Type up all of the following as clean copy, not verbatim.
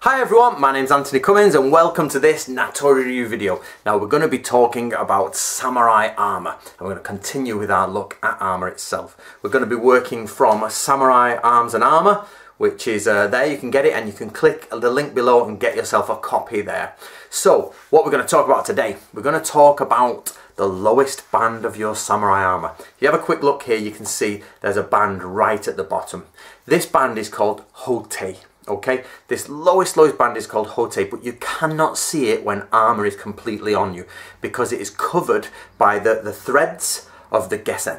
Hi everyone, my name's Anthony Cummins and welcome to this Natori review video. Now we're going to be talking about samurai armour and we're going to continue with our look at armour itself. We're going to be working from Samurai Arms and Armour, which is there, you can get it and you can click the link below and get yourself a copy there. So what we're going to talk about today, we're going to talk about the lowest band of your samurai armour. If you have a quick look here, you can see there's a band right at the bottom. This band is called Hotei. Okay, this lowest band is called Hotei, but you cannot see it when armour is completely on you because it is covered by the threads of the gessen,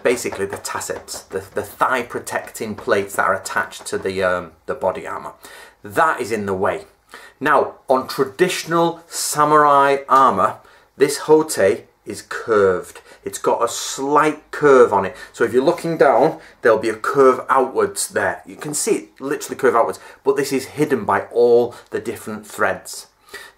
basically the tassets, the thigh protecting plates that are attached to the body armour. That is in the way. Now, on traditional samurai armour, this Hotei is curved. It's got a slight curve on it. So if you're looking down, there'll be a curve outwards there. You can see it literally curve outwards, but this is hidden by all the different threads.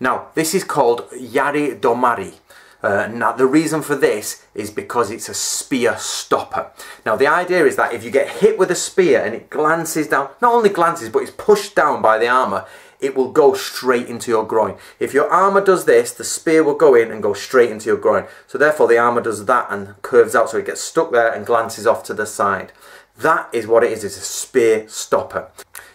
Now, this is called Yari Domari. Now, the reason for this is because it's a spear stopper. Now, the idea is that if you get hit with a spear and it glances down, not only glances, but it's pushed down by the armour, it will go straight into your groin. If your armour does this, the spear will go in and go straight into your groin. So therefore the armour does that and curves out so it gets stuck there and glances off to the side. That is what it is, it's a spear stopper.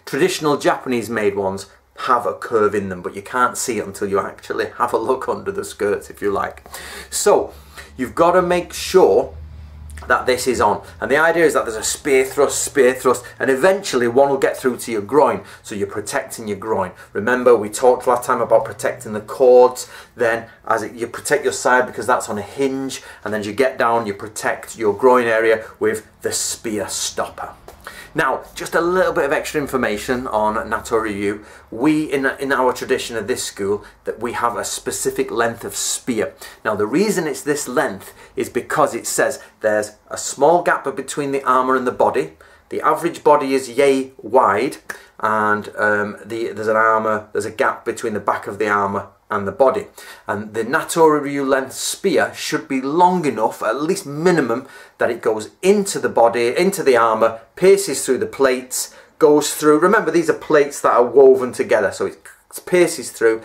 Traditional Japanese made ones have a curve in them, but you can't see it until you actually have a look under the skirts, if you like. So you've got to make sure that this is on, and the idea is that there's a spear thrust, and eventually one will get through to your groin, so you're protecting your groin. Remember, we talked last time about protecting the cords, then you protect your side because that's on a hinge, and then as you get down you protect your groin area with the spear stopper. Now, just a little bit of extra information on Natori ryu. We, in our tradition of this school, that we have a specific length of spear. Now, the reason it's this length is because it says there's a small gap between the armour and the body. The average body is yay wide, and there's a gap between the back of the armour and the body, and the Natori ryu length spear should be long enough, at least minimum, that it goes into the body, into the armour, pierces through the plates, goes through, remember these are plates that are woven together, so it pierces through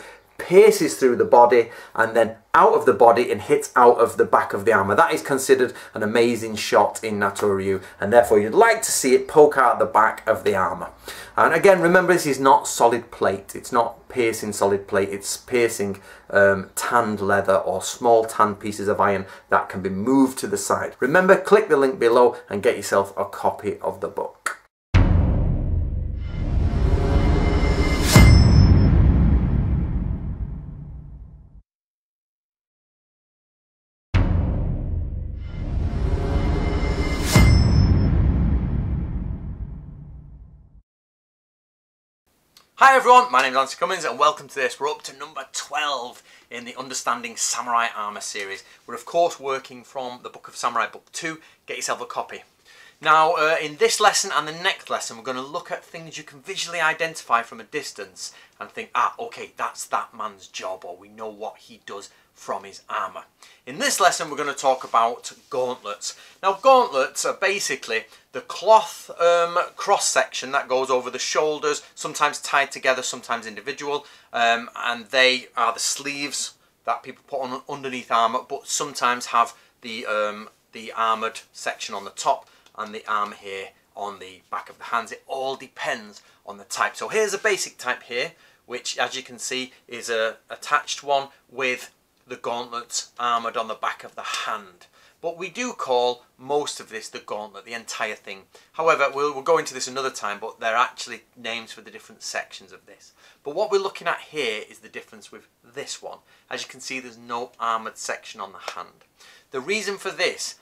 the body and then out of the body and hits out of the back of the armour. That is considered an amazing shot in Natori ryu, and therefore you'd like to see it poke out the back of the armour. And again, remember, this is not solid plate, it's not piercing solid plate, it's piercing tanned leather or small tanned pieces of iron that can be moved to the side. Remember, click the link below and get yourself a copy of the book. Hi everyone, my name is Anthony Cummins and welcome to this. We're up to number 12 in the Understanding Samurai Armour series. We're of course working from the Book of Samurai Book 2. Get yourself a copy. Now in this lesson and the next lesson we're going to look at things you can visually identify from a distance and think, okay, that's that man's job, or we know what he does from his armour. In this lesson we're going to talk about gauntlets. Now gauntlets are basically the cloth cross section that goes over the shoulders, sometimes tied together, sometimes individual, and they are the sleeves that people put on underneath armour, but sometimes have the armoured section on the top and the arm here on the back of the hands. It all depends on the type. So here's a basic type here, which as you can see is a attached one with the gauntlets armoured on the back of the hand. But we do call most of this the gauntlet, the entire thing. However, we'll go into this another time, but they're actually names for the different sections of this. But what we're looking at here is the difference with this one. As you can see, there's no armoured section on the hand. The reason for this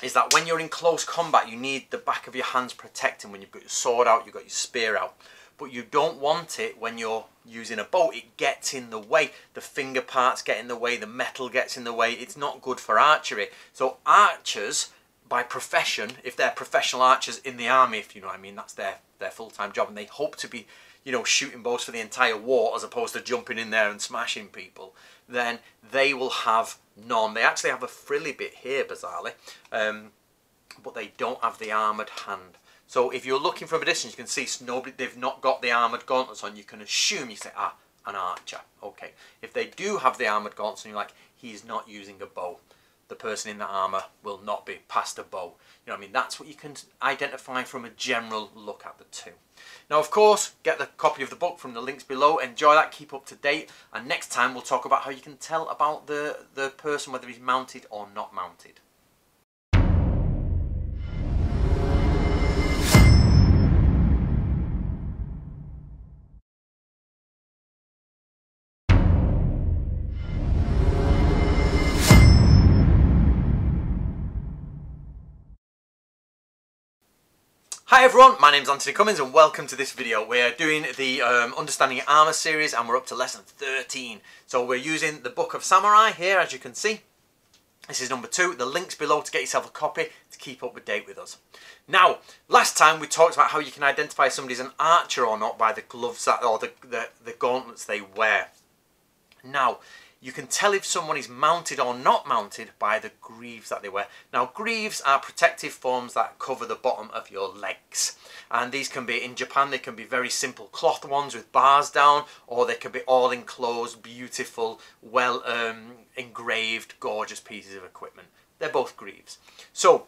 is that when you're in close combat, you need the back of your hands protecting. When you've got your sword out, you've got your spear out. But you don't want it when you're using a bow. It gets in the way. The finger parts get in the way, the metal gets in the way. It's not good for archery. So archers, by profession, if they're professional archers in the army, if you know what I mean, that's their full-time job, and they hope to be, you know, shooting bows for the entire war as opposed to jumping in there and smashing people, then they will have none. They actually have a frilly bit here, bizarrely, but they don't have the armoured hand. So if you're looking from a distance, you can see they've not got the armoured gauntlets on. You can assume, you say, ah, an archer. Okay. If they do have the armoured gauntlets on, you're like, he's not using a bow. The person in the armour will not be past a bow. You know what I mean? That's what you can identify from a general look at the two. Now, of course, get the copy of the book from the links below. Enjoy that, keep up to date. And next time we'll talk about how you can tell about the person, whether he's mounted or not mounted. Hi everyone, my name's Anthony Cummins and welcome to this video. We're doing the Understanding Armour series and we're up to lesson 13. So we're using the Book of Samurai here, as you can see. This is number 2. The link's below to get yourself a copy to keep up to date with us. Now, last time we talked about how you can identify if somebody's an archer or not by the gloves or the gauntlets they wear. Now, you can tell if someone is mounted or not mounted by the greaves that they wear. Now, greaves are protective forms that cover the bottom of your legs. And these can be, in Japan, they can be very simple cloth ones with bars down, or they can be all enclosed, beautiful, well engraved, gorgeous pieces of equipment. They're both greaves. So,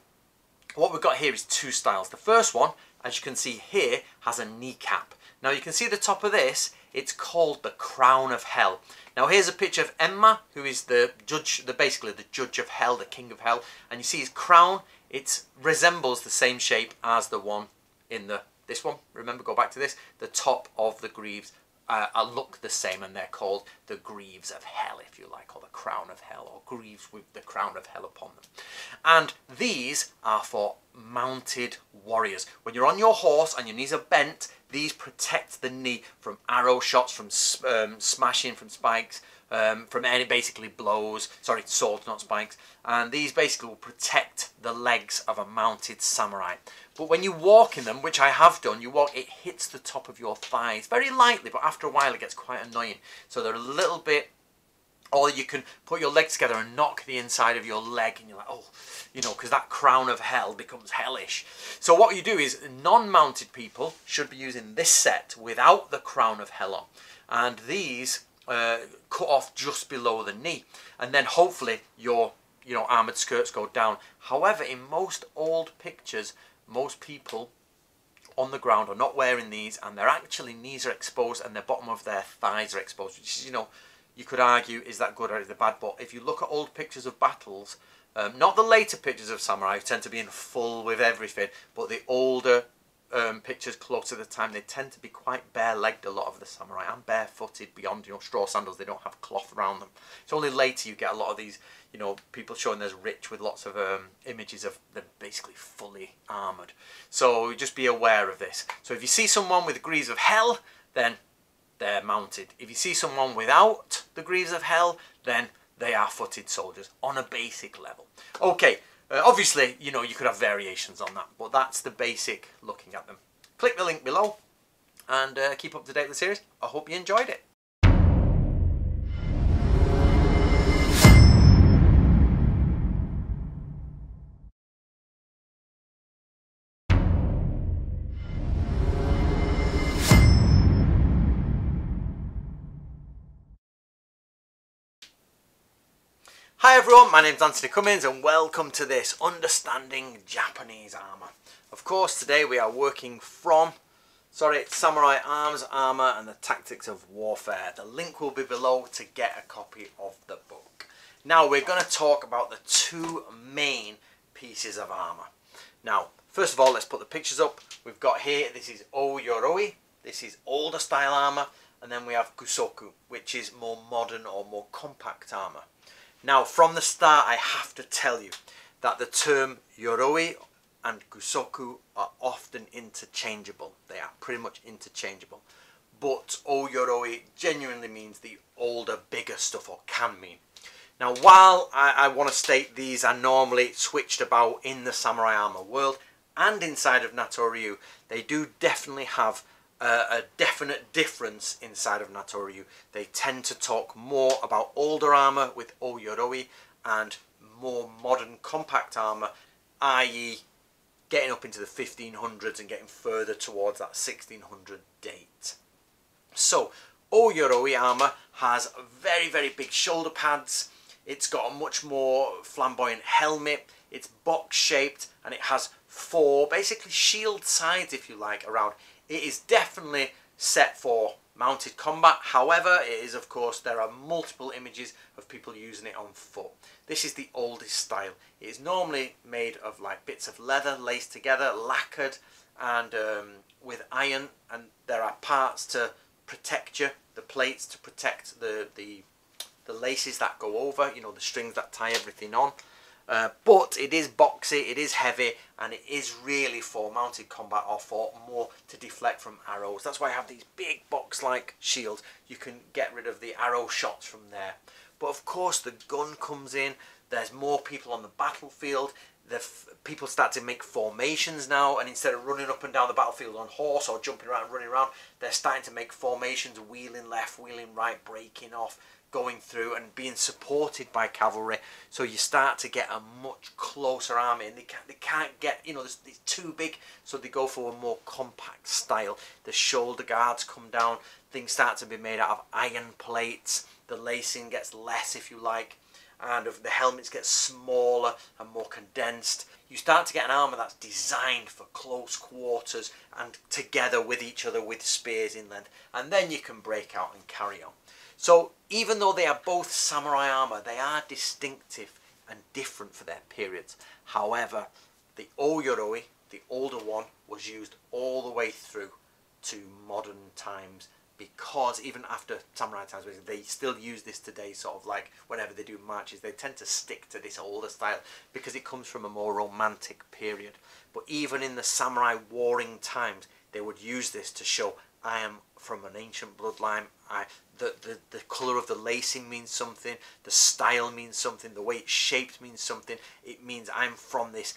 what we've got here is 2 styles. The first one, as you can see here, has a kneecap. Now, you can see the top of this, it's called the Crown of Hell. Now here's a picture of Enma, who is the judge, basically the judge of hell, the king of hell. And you see his crown, it resembles the same shape as the one in this one. Remember, go back to this. The top of the greaves look the same, and they're called the greaves of hell, if you like, or the crown of hell, or greaves with the crown of hell upon them. And these are for mounted warriors. When you're on your horse and your knees are bent, these protect the knee from arrow shots, from smashing, from spikes, from any basically blows, sorry, swords, not spikes. And these basically will protect the legs of a mounted samurai. But when you walk in them, which I have done, you walk, it hits the top of your thighs very lightly, but after a while it gets quite annoying. So they're a little bit, or you can put your legs together and knock the inside of your leg, and you're like, oh, you know, because that crown of hell becomes hellish. So what you do is, non-mounted people should be using this set without the crown of hell on. And these cut off just below the knee. And then hopefully your armoured skirts go down. However, in most old pictures, most people on the ground are not wearing these, and their actually knees are exposed and the bottom of their thighs are exposed, which is, you know, you could argue, is that good or is that bad? But if you look at old pictures of battles, not the later pictures of samurai, who tend to be in full with everything, but the older pictures close to the time, they tend to be quite bare-legged, a lot of the samurai, and barefooted beyond, you know, straw sandals. They don't have cloth around them. It's only later you get a lot of these, you know, people showing there's rich with lots of images of them basically fully armoured. So just be aware of this. So if you see someone with the greaves of hell, then they're mounted. If you see someone without the greaves of hell, then they are footed soldiers on a basic level. Okay, obviously, you know, you could have variations on that, but that's the basic looking at them. Click the link below and keep up to date with the series. I hope you enjoyed it. Hi everyone, my name's Anthony Cummins and welcome to this Understanding Japanese Armour. Of course, today we are working from, Samurai Arms, Armour and the Tactics of Warfare. The link will be below to get a copy of the book. Now we're going to talk about the 2 main pieces of armour. Now, first of all, let's put the pictures up. We've got here, this is O-Yoroi, this is older style armour, and then we have Gusoku, which is more modern or more compact armour. Now, from the start, I have to tell you that the term Yoroi and Gusoku are often interchangeable. They are pretty much interchangeable. But O-Yoroi genuinely means the older, bigger stuff, or can mean. Now, while I want to state these are normally switched about in the samurai armour world and inside of Nato-Ryu, they do definitely have a definite difference inside of Nato-Ryu. They tend to talk more about older armour with O-Yoroi and more modern compact armour, i.e. getting up into the 1500s and getting further towards that 1600 date. So Oyoroi armour has very, very big shoulder pads. It's got a much more flamboyant helmet. It's box shaped and it has 4 basically shield sides, if you like, around. It is definitely set for mounted combat. However, it is, of course, there are multiple images of people using it on foot. This is the oldest style. It is normally made of like bits of leather laced together, lacquered, and with iron, and there are parts to protect you, the plates to protect the laces that go over, you know, the strings that tie everything on. But it is boxy, it is heavy, and it is really for mounted combat or for more to deflect from arrows. That's why I have these big box-like shields. You can get rid of the arrow shots from there. But of course the gun comes in, there's more people on the battlefield, people start to make formations now, and instead of running up and down the battlefield on horse or jumping around and running around, they're starting to make formations, wheeling left, wheeling right, breaking off, going through and being supported by cavalry. So you start to get a much closer army, and they can't get, you know, it's too big, so they go for a more compact style. The shoulder guards come down, things start to be made out of iron plates, the lacing gets less, if you like, and the helmets get smaller and more condensed. You start to get an armour that's designed for close quarters and together with each other with spears in length, and then you can break out and carry on. So even though they are both samurai armour, they are distinctive and different for their periods. However, the Oyoroi, the older one, was used all the way through to modern times, because even after samurai times, they still use this today, sort of like whenever they do marches, they tend to stick to this older style because it comes from a more romantic period. But even in the samurai warring times, they would use this to show, I am from an ancient bloodline. The colour of the lacing means something, the style means something, the way it's shaped means something. It means I'm from this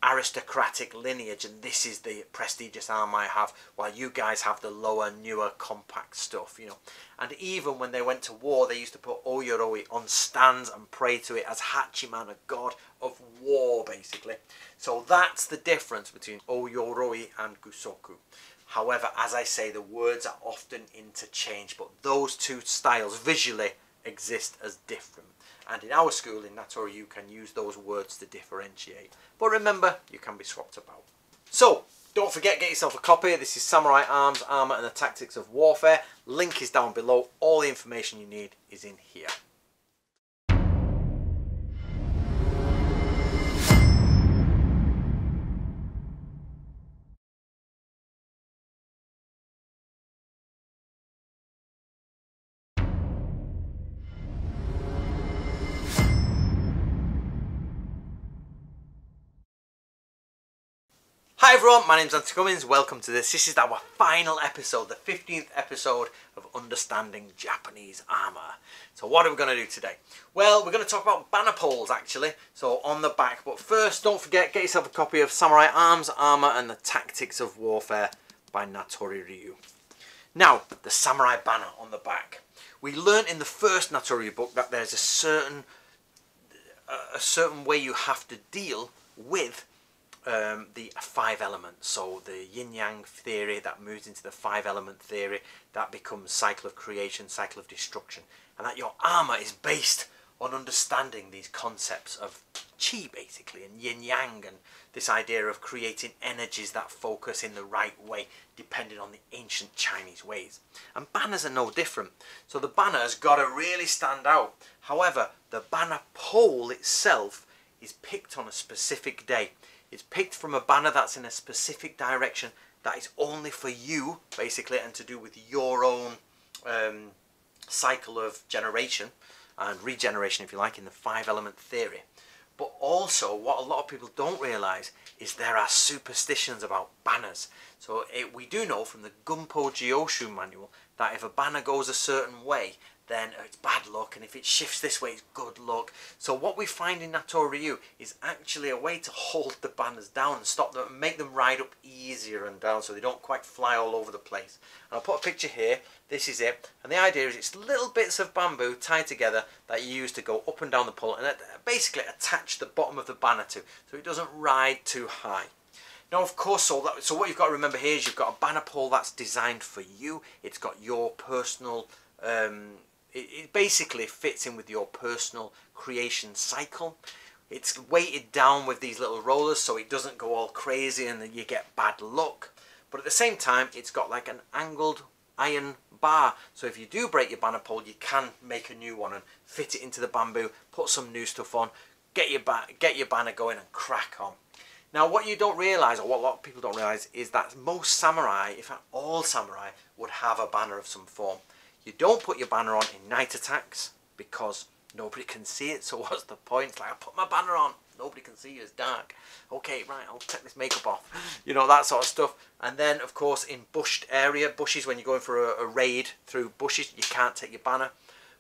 aristocratic lineage and this is the prestigious armour I have, while you guys have the lower, newer, compact stuff, you know. And even when they went to war, they used to put Oyoroi on stands and pray to it as Hachiman, a god of war, basically. So that's the difference between Oyoroi and Gusoku. However, as I say, the words are often interchanged, but those two styles visually exist as different. And in our school, in Natori, you can use those words to differentiate. But remember, you can be swapped about. So, don't forget, get yourself a copy. This is Samurai Arms, Armour and the Tactics of Warfare. Link is down below. All the information you need is in here. Hi everyone, my name's Anthony Cummins, welcome to this. This is our final episode, the 15th episode of Understanding Japanese Armour. So what are we going to do today? Well, we're going to talk about banner poles actually, so on the back. But first, don't forget, get yourself a copy of Samurai Arms, Armour and the Tactics of Warfare by Natori Ryu. Now, the samurai banner on the back. We learnt in the first Natori Ryu book that there's a certain way you have to deal with the 5 elements. So the yin-yang theory that moves into the 5 element theory, that becomes cycle of creation, cycle of destruction, and that your armour is based on understanding these concepts of chi basically, and yin-yang, and this idea of creating energies that focus in the right way depending on the ancient Chinese ways. And banners are no different. So the banner has got to really stand out. However, the banner pole itself is picked on a specific day. It's picked from a banner that's in a specific direction that is only for you, basically, and to do with your own cycle of generation and regeneration, if you like, in the 5 element theory. But also, what a lot of people don't realise is there are superstitions about banners. So we do know from the Gunpo Gyoshu manual that if a banner goes a certain way, then it's bad luck, and if it shifts this way, it's good luck. So what we find in Natori Ryu is actually a way to hold the banners down and stop them and make them ride up easier and down so they don't quite fly all over the place. And I'll put a picture here. This is it. And the idea is it's little bits of bamboo tied together that you use to go up and down the pole and basically attach the bottom of the banner to, so it doesn't ride too high. Now, of course, so what you've got to remember here is you've got a banner pole that's designed for you. It's got your personal, it basically fits in with your personal creation cycle. It's weighted down with these little rollers so it doesn't go all crazy and then you get bad luck. But at the same time, it's got like an angled iron bar. So if you do break your banner pole, you can make a new one and fit it into the bamboo, put some new stuff on, get your banner going and crack on. Now, what you don't realise, or what a lot of people don't realise, is that most samurai, in fact all samurai, would have a banner of some form. You don't put your banner on in night attacks because nobody can see it, so what's the point? It's like, I put my banner on, nobody can see you, it's dark. Okay, right, I'll take this makeup off. You know, that sort of stuff. And then, of course, in bushes, when you're going for a raid through bushes, you can't take your banner.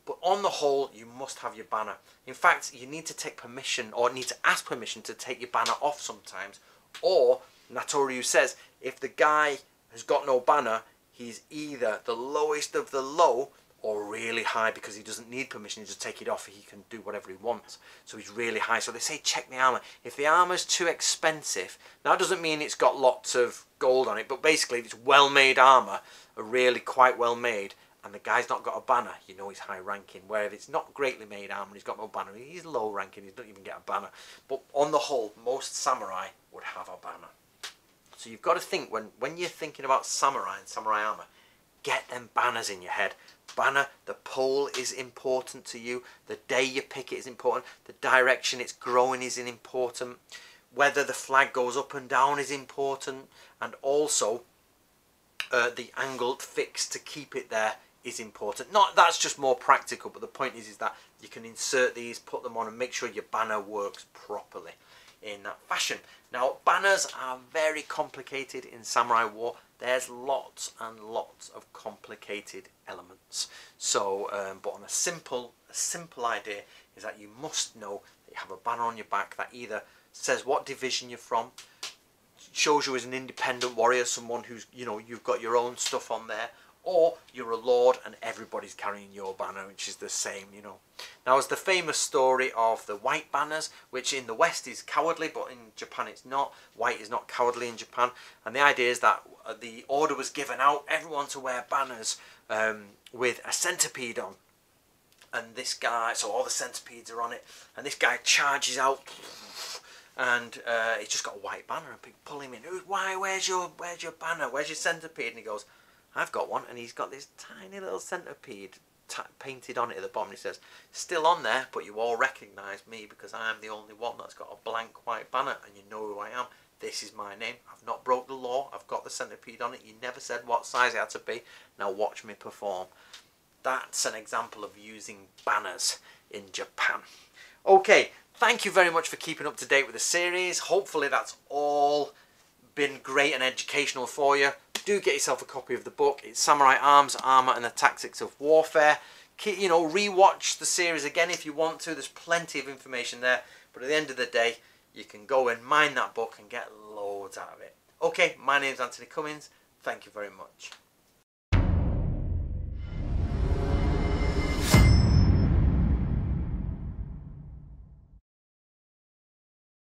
But on the whole, you must have your banner. In fact, you need to take permission, or need to ask permission to take your banner off sometimes. Or, Natoryu says, if the guy has got no banner, he's either the lowest of the low or really high because he doesn't need permission, he just take it off, he can do whatever he wants. So he's really high. So they say check the armour. If the armour's too expensive, now it doesn't mean it's got lots of gold on it, but basically if it's well-made armour, really quite well made, and the guy's not got a banner, you know he's high ranking. Where if it's not greatly made armour, he's got no banner, he's low ranking, he doesn't even get a banner. But on the whole, most samurai would have a banner. So you've got to think, when you're thinking about samurai and samurai armour, get them banners in your head. Banner, the pole is important to you, the day you pick it is important, the direction it's growing is important, whether the flag goes up and down is important, and also the angle fixed to keep it there is important. Not that's just more practical, but the point is that you can insert these, put them on, and make sure your banner works properly in that fashion. Now, banners are very complicated in samurai war. There's lots and lots of complicated elements. So, but on a simple idea is that you must know that you have a banner on your back that either says what division you're from, shows you as an independent warrior, someone who's, you know, you've got your own stuff on there, or you're a lord and everybody's carrying your banner, which is the same, you know. Now, it's the famous story of the white banners, which in the West is cowardly, but in Japan it's not. White is not cowardly in Japan. And the idea is that the order was given out, everyone to wear banners with a centipede on. And this guy, so all the centipedes are on it, and this guy charges out, and he's just got a white banner, and people pull him in. Where's your banner? Where's your centipede? And he goes, I've got one. And he's got this tiny little centipede painted on it at the bottom. He says, still on there, but you all recognise me because I'm the only one that's got a blank white banner, and you know who I am. This is my name. I've not broke the law. I've got the centipede on it. You never said what size it had to be. Now watch me perform. That's an example of using banners in Japan. Okay, thank you very much for keeping up to date with the series. Hopefully that's all been great and educational for you. Do get yourself a copy of the book. It's Samurai Arms, Armour and the Tactics of Warfare. You know, re-watch the series again if you want to. There's plenty of information there. But at the end of the day, you can go and mine that book and get loads out of it. Okay, my name's Anthony Cummins. Thank you very much.